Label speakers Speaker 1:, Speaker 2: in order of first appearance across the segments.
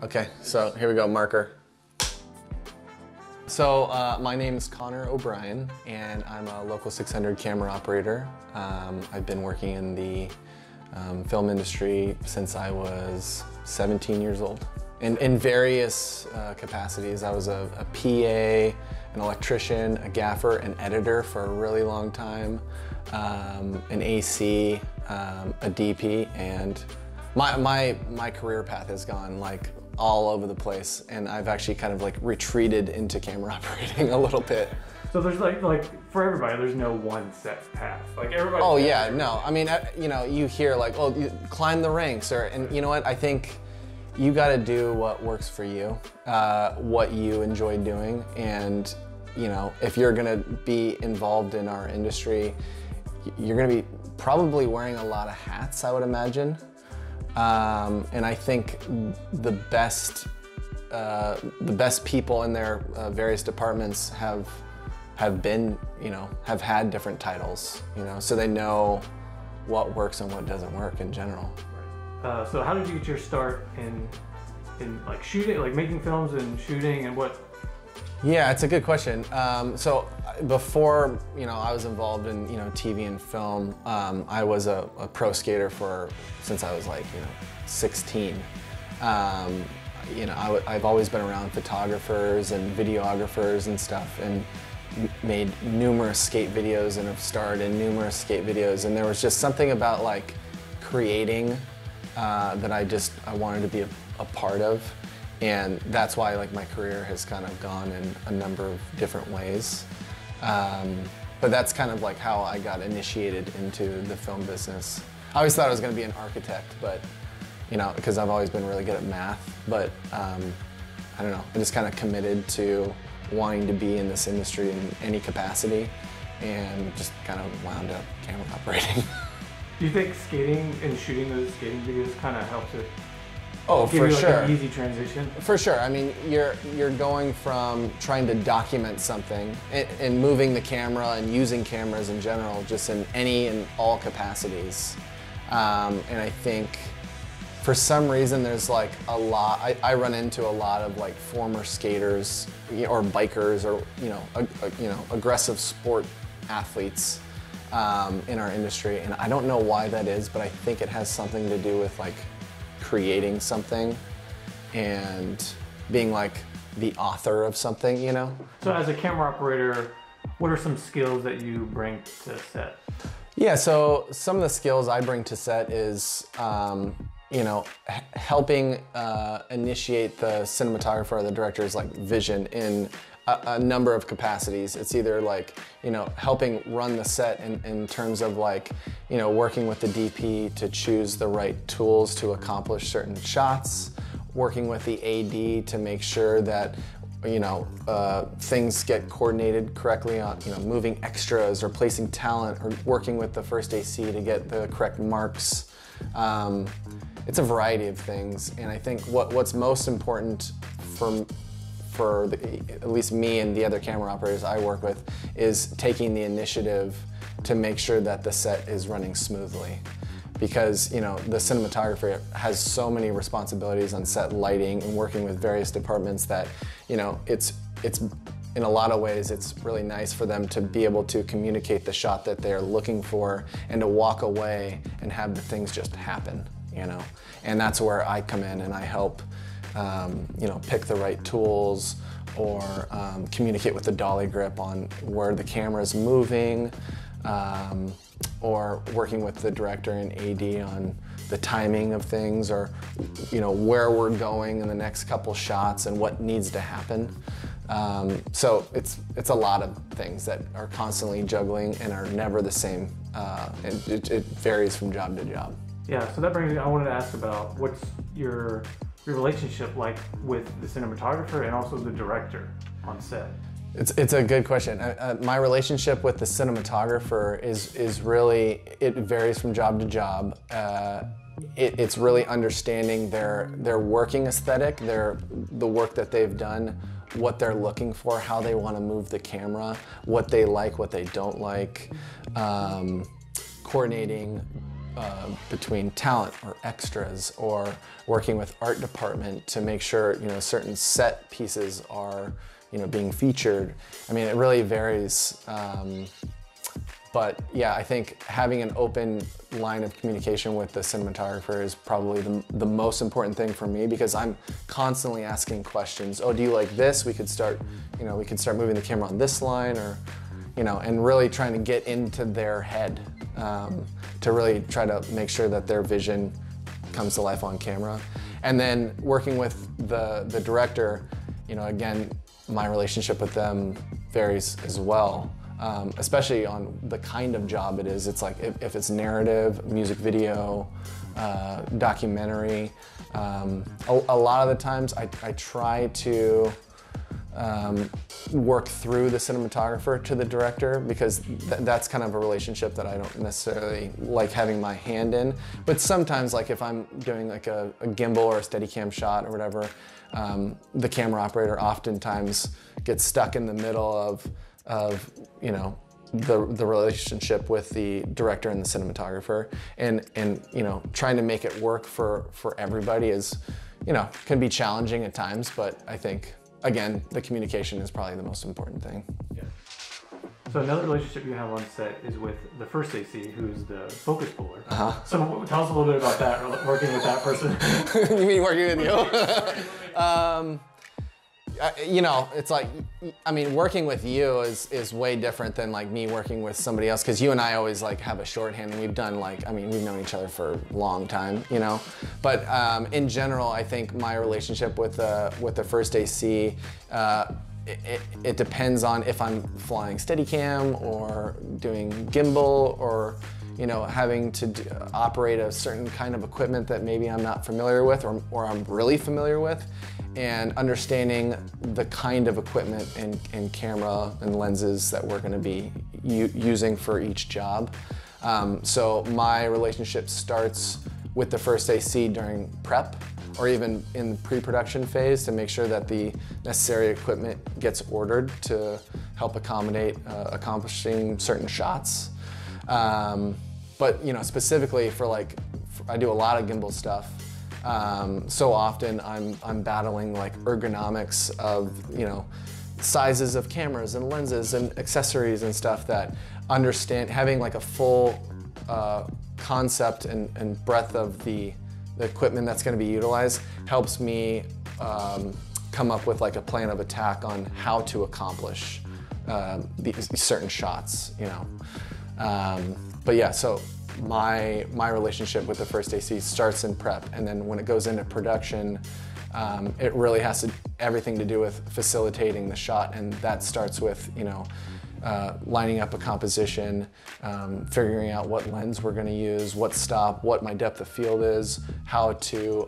Speaker 1: Okay, so here we go, marker. So my name is Connor O'Brien, and I'm a local 600 camera operator. I've been working in the film industry since I was 17 years old. In various capacities. I was a PA, an electrician, a gaffer, an editor for a really long time, an AC, a DP, and my career path has gone like all over the place, and I've actually kind of like retreated into camera operating a little bit.
Speaker 2: So there's like for everybody, there's no one set path. Like everybody.
Speaker 1: Oh yeah, no. I mean, you know, you hear like, oh, you climb the ranks, and you know what? I think you got to do what works for you, what you enjoy doing, and you know, if you're gonna be involved in our industry, you're gonna be probably wearing a lot of hats, I would imagine. And I think the best people in their various departments have been, you know, have had different titles, you know, so they know what works and what doesn't work in general.
Speaker 2: So how did you get your start in like shooting, like making films and shooting, and what?
Speaker 1: Yeah, it's a good question. So before, you know, I was involved in, you know, TV and film, I was a pro skater since I was like, you know, 16. You know, I've always been around photographers and videographers and stuff, and made numerous skate videos and have starred in numerous skate videos, and there was just something about like creating that I wanted to be a part of. And that's why like my career has kind of gone in a number of different ways. But that's kind of like how I got initiated into the film business. I always thought I was going to be an architect, but you know, because I've always been really good at math. But I don't know, I just kind of committed to wanting to be in this industry in any capacity, and just kind of wound up camera operating.
Speaker 2: Do you think skating and shooting those skating videos kind of helps it?
Speaker 1: Oh,
Speaker 2: give
Speaker 1: for
Speaker 2: you like
Speaker 1: sure.
Speaker 2: An easy transition. For
Speaker 1: sure. I mean, you're going from trying to document something and moving the camera and using cameras in general, just in any and all capacities. And I think for some reason there's like a lot. I run into a lot of like former skaters or bikers or you know aggressive sport athletes in our industry, and I don't know why that is, but I think it has something to do with like creating something and being like the author of something, you know?
Speaker 2: So as a camera operator, what are some skills that you bring to set?
Speaker 1: Yeah, so some of the skills I bring to set is, you know, helping initiate the cinematographer or the director's like vision in a number of capacities. It's either like, you know, helping run the set in terms of like, you know, working with the DP to choose the right tools to accomplish certain shots, working with the AD to make sure that, you know, things get coordinated correctly on, you know, moving extras or placing talent, or working with the first AC to get the correct marks. It's a variety of things, and I think what's most important for at least me and the other camera operators I work with is taking the initiative to make sure that the set is running smoothly. Because, you know, the cinematographer has so many responsibilities on set lighting and working with various departments that, you know, it's in a lot of ways it's really nice for them to be able to communicate the shot that they're looking for and to walk away and have the things just happen, you know. And that's where I come in and I help you know, pick the right tools, or communicate with the dolly grip on where the camera is moving, or working with the director and AD on the timing of things, or you know, where we're going in the next couple shots and what needs to happen. So it's a lot of things that are constantly juggling and are never the same. And it varies from job to job.
Speaker 2: Yeah, so that brings me, I wanted to ask about what's your relationship like with the cinematographer and also the director on set?
Speaker 1: It's a good question. My relationship with the cinematographer is really, it varies from job to job. It's really understanding their working aesthetic, the work that they've done, what they're looking for, how they want to move the camera, what they like, what they don't like, coordinating between talent or extras, or working with art department to make sure, you know, certain set pieces are, you know, being featured. I mean, it really varies. But yeah, I think having an open line of communication with the cinematographer is probably the most important thing for me, because I'm constantly asking questions. Oh, do you like this? We could start, you know, we could start moving the camera on this line, or, you know, and really trying to get into their head to really try to make sure that their vision comes to life on camera. And then working with the director, you know, again, my relationship with them varies as well. Especially on the kind of job it is. It's like if it's narrative, music video, documentary, a lot of the times I try to work through the cinematographer to the director, because that's kind of a relationship that I don't necessarily like having my hand in. But sometimes, like if I'm doing like a gimbal or a Steadicam shot or whatever, the camera operator oftentimes gets stuck in the middle of you know, the relationship with the director and the cinematographer, and you know, trying to make it work for everybody is, you know, can be challenging at times, but I think again the communication is probably the most important thing.
Speaker 2: Yeah. So another relationship you have on set is with the first AC, who's the focus puller. So tell us a little bit about that, working with that person.
Speaker 1: You mean working with you? You know, it's like, I mean, working with you is way different than like me working with somebody else, because you and I always like have a shorthand, and we've done like, I mean, we've known each other for a long time, you know. But in general, I think my relationship with the first AC, it depends on if I'm flying Steadicam or doing gimbal, or, you know, having to operate a certain kind of equipment that maybe I'm not familiar with, or I'm really familiar with, and understanding the kind of equipment and camera and lenses that we're going to be using for each job. So my relationship starts with the first AC during prep, or even in the pre-production phase, to make sure that the necessary equipment gets ordered to help accommodate accomplishing certain shots. But you know, specifically for like, I do a lot of gimbal stuff. So often I'm battling like ergonomics of, you know, sizes of cameras and lenses and accessories and stuff, that having like a full concept and breadth of the equipment that's going to be utilized helps me come up with like a plan of attack on how to accomplish these certain shots, you know. But yeah, so my relationship with the first AC starts in prep, and then when it goes into production, it really has everything to do with facilitating the shot, and that starts with, you know, lining up a composition, figuring out what lens we're going to use, what stop, what my depth of field is, how to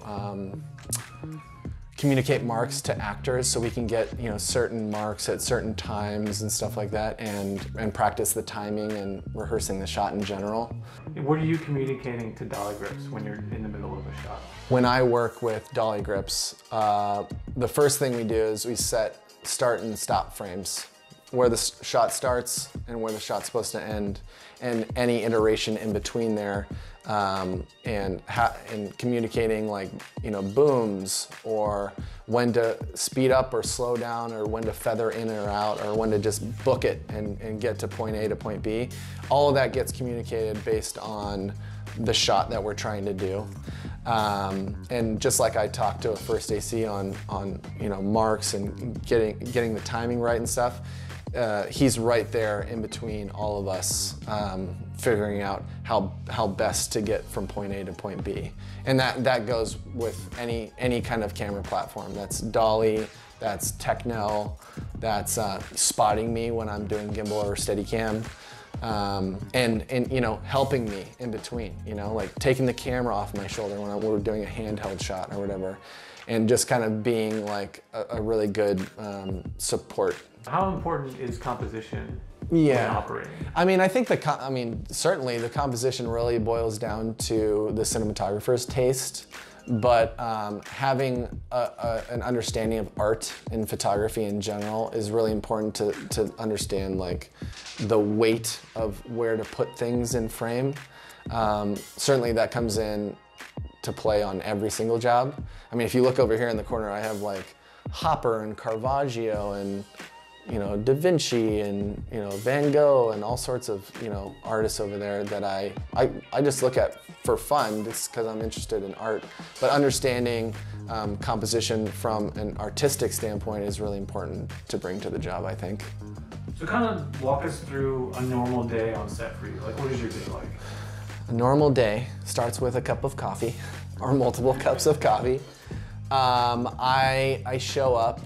Speaker 1: communicate marks to actors so we can get, you know, certain marks at certain times and stuff like that, and practice the timing and rehearsing the shot in general.
Speaker 2: What are you communicating to dolly grips when you're in the middle of a shot?
Speaker 1: When I work with dolly grips, the first thing we do is we set start and stop frames, where the shot starts and where the shot's supposed to end, and any iteration in between there, and communicating, like, you know, booms, or when to speed up or slow down, or when to feather in or out, or when to just book it and get to point A to point B. All of that gets communicated based on the shot that we're trying to do. And just like I talked to a first AC on you know, marks and getting the timing right and stuff, he's right there in between all of us, figuring out how best to get from point A to point B. And that goes with any kind of camera platform. That's dolly, that's Techno, that's spotting me when I'm doing gimbal or Steadicam, and you know, helping me in between, you know, like taking the camera off my shoulder when we're doing a handheld shot or whatever, and just kind of being like a really good support.
Speaker 2: How important is composition
Speaker 1: when
Speaker 2: operating? I
Speaker 1: mean, I think certainly the composition really boils down to the cinematographer's taste, but having an understanding of art and photography in general is really important to understand, like, the weight of where to put things in frame. Certainly that comes in to play on every single job. I mean, if you look over here in the corner, I have like Hopper and Caravaggio and, you know, Da Vinci and, you know, Van Gogh and all sorts of, you know, artists over there that I just look at for fun, just because I'm interested in art. But understanding composition from an artistic standpoint is really important to bring to the job, I think.
Speaker 2: So kind of walk us through a normal day on set for you. Like, what is your day like?
Speaker 1: A normal day starts with a cup of coffee or multiple cups of coffee. I show up.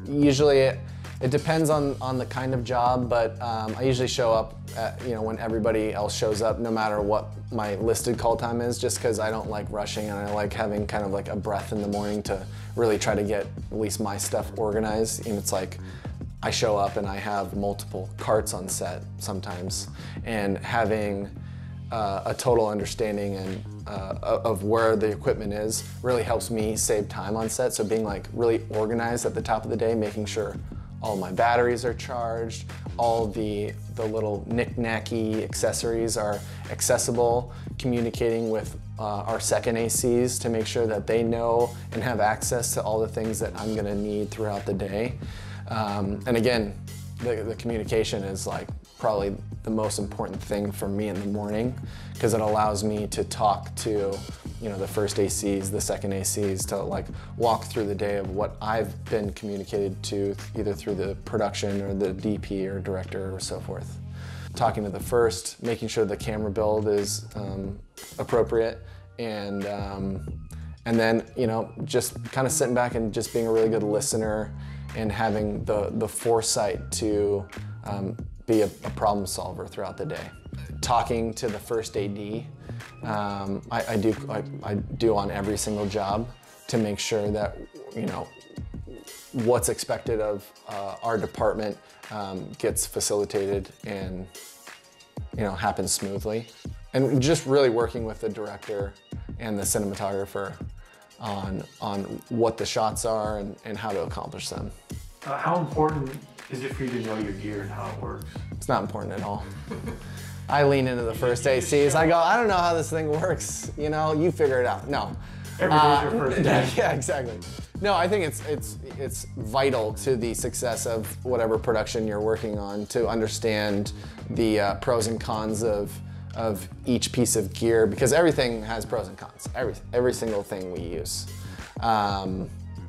Speaker 1: Usually it depends on the kind of job, but I usually show up at, you know, when everybody else shows up, no matter what my listed call time is, just because I don't like rushing and I like having kind of like a breath in the morning to really try to get at least my stuff organized. And it's like I show up and I have multiple carts on set sometimes, and having a total understanding and of where the equipment is really helps me save time on set. So being like really organized at the top of the day, making sure all my batteries are charged, all the little knick-knacky accessories are accessible, communicating with our second ACs to make sure that they know and have access to all the things that I'm gonna need throughout the day. And again, the communication is like probably the most important thing for me in the morning, because it allows me to talk to, you know, the first ACs, the second ACs, to like walk through the day of what I've been communicated to, either through the production or the DP or director or so forth. Talking to the first, making sure the camera build is appropriate, and then, you know, just kind of sitting back and just being a really good listener and having the foresight to be a problem solver throughout the day. Talking to the first AD, I do on every single job to make sure that, you know, what's expected of our department gets facilitated and, you know, happens smoothly. And just really working with the director and the cinematographer on what the shots are and how to accomplish them.
Speaker 2: How important is it for you to know your gear and how it works?
Speaker 1: It's not important at all. I lean into the first ACs. I go, I don't know how this thing works. You know, you figure it out. No.
Speaker 2: Every day's your first day.
Speaker 1: Yeah, exactly. No, I think it's vital to the success of whatever production you're working on to understand the pros and cons of each piece of gear, because everything has pros and cons. Every single thing we use.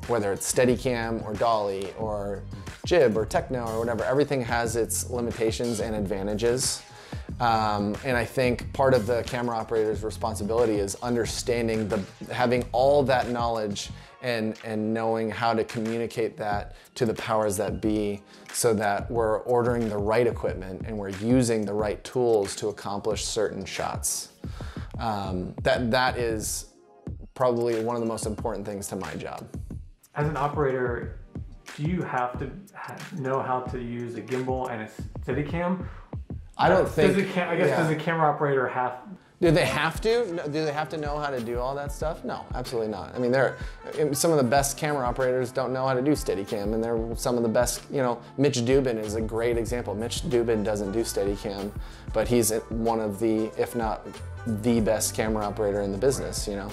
Speaker 1: Whether it's Steadicam or Dolly or Jib or Techno or whatever, everything has its limitations and advantages. And I think part of the camera operator's responsibility is understanding having all that knowledge and knowing how to communicate that to the powers that be, so that we're ordering the right equipment and we're using the right tools to accomplish certain shots. That is probably one of the most important things to my job.
Speaker 2: As an operator, do you have to know how to use a gimbal and a Steadicam?
Speaker 1: I don't think.
Speaker 2: Does the camera operator have?
Speaker 1: Do they have to? Do they have to know how to do all that stuff? No, absolutely not. I mean, some of the best camera operators don't know how to do Steadicam, and they're some of the best. You know, Mitch Dubin is a great example. Mitch Dubin doesn't do Steadicam, but he's one of the, if not the best camera operator in the business. You know,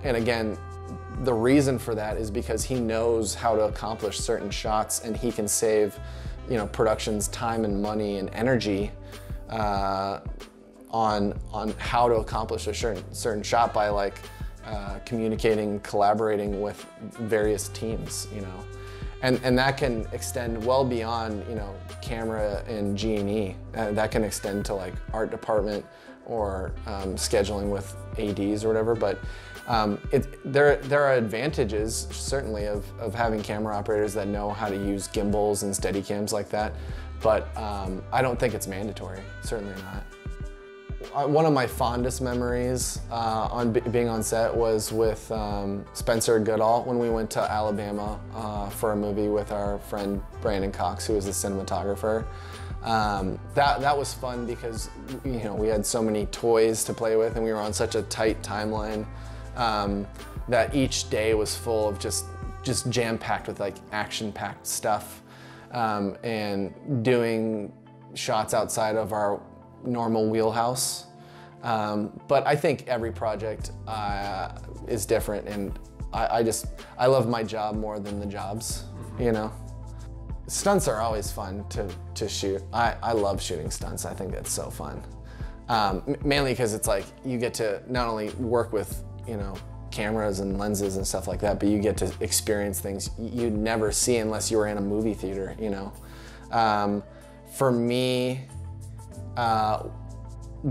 Speaker 1: and again, the reason for that is because he knows how to accomplish certain shots, and he can save, you know, production's time and money and energy on how to accomplish a certain shot by like communicating, collaborating with various teams, you know, and that can extend well beyond, you know, camera and G&E. That can extend to like art department or scheduling with ADs or whatever. But there are advantages certainly of having camera operators that know how to use gimbals and Steadicams like that, but I don't think it's mandatory, certainly not. One of my fondest memories being on set was with Spencer Goodall when we went to Alabama for a movie with our friend Brandon Cox, who was the cinematographer. That was fun because, you know, we had so many toys to play with and we were on such a tight timeline that each day was full of just jam-packed with like action-packed stuff, and doing shots outside of our normal wheelhouse But I think every project is different, and I love my job more than the jobs, you know? Stunts are always fun to shoot. I love shooting stunts. I think it's so fun. Mainly because it's like you get to not only work with, you know, cameras and lenses and stuff like that, but you get to experience things you'd never see unless you were in a movie theater, you know? For me,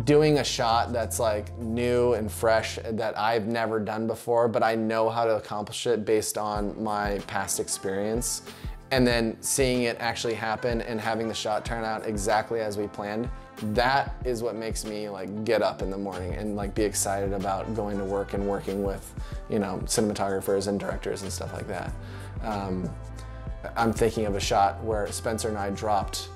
Speaker 1: doing a shot that's like new and fresh that I've never done before, but I know how to accomplish it based on my past experience, and then seeing it actually happen and having the shot turn out exactly as we planned, that is what makes me like get up in the morning and like be excited about going to work and working with, you know, cinematographers and directors and stuff like that. I'm thinking of a shot where Spencer and I dropped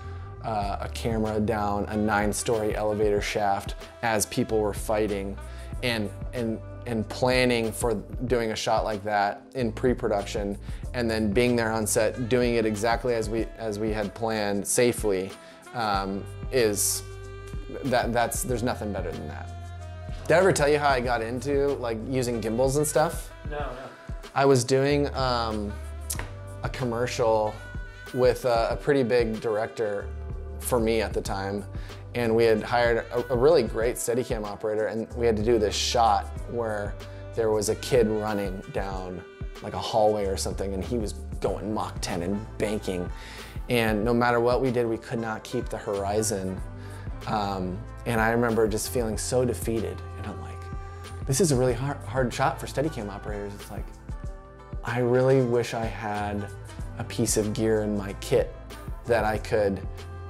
Speaker 1: a camera down a 9-story elevator shaft as people were fighting, and planning for doing a shot like that in pre-production, and then being there on set, doing it exactly as we had planned safely, there's nothing better than that. Did I ever tell you how I got into like using gimbals and stuff?
Speaker 2: No.
Speaker 1: I was doing a commercial with a pretty big director for me at the time, and we had hired a really great Steadicam operator, and we had to do this shot where there was a kid running down like a hallway or something, and he was going Mach 10 and banking, and no matter what we did, we could not keep the horizon. And I remember just feeling so defeated, and I'm like, this is a really hard shot for Steadicam operators. It's like, I really wish I had a piece of gear in my kit that I could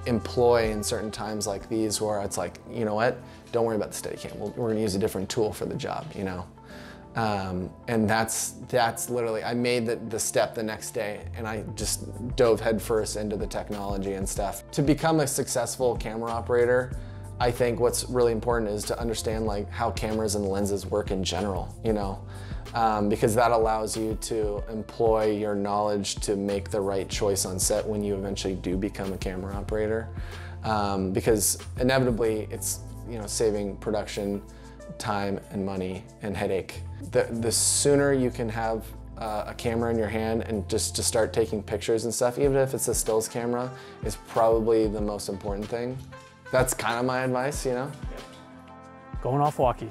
Speaker 1: employ in certain times like these, where it's like, you know what, don't worry about the Steadicam. We're gonna use a different tool for the job, you know? And that's literally, I made the step the next day, and I just dove headfirst into the technology and stuff. To become a successful camera operator, I think what's really important is to understand like how cameras and lenses work in general, you know? Because that allows you to employ your knowledge to make the right choice on set when you eventually do become a camera operator. Because inevitably it's, you know, saving production time and money and headache. The sooner you can have a camera in your hand and just to start taking pictures and stuff, even if it's a stills camera, is probably the most important thing. That's kind of my advice, you know?
Speaker 2: Going off Walkie.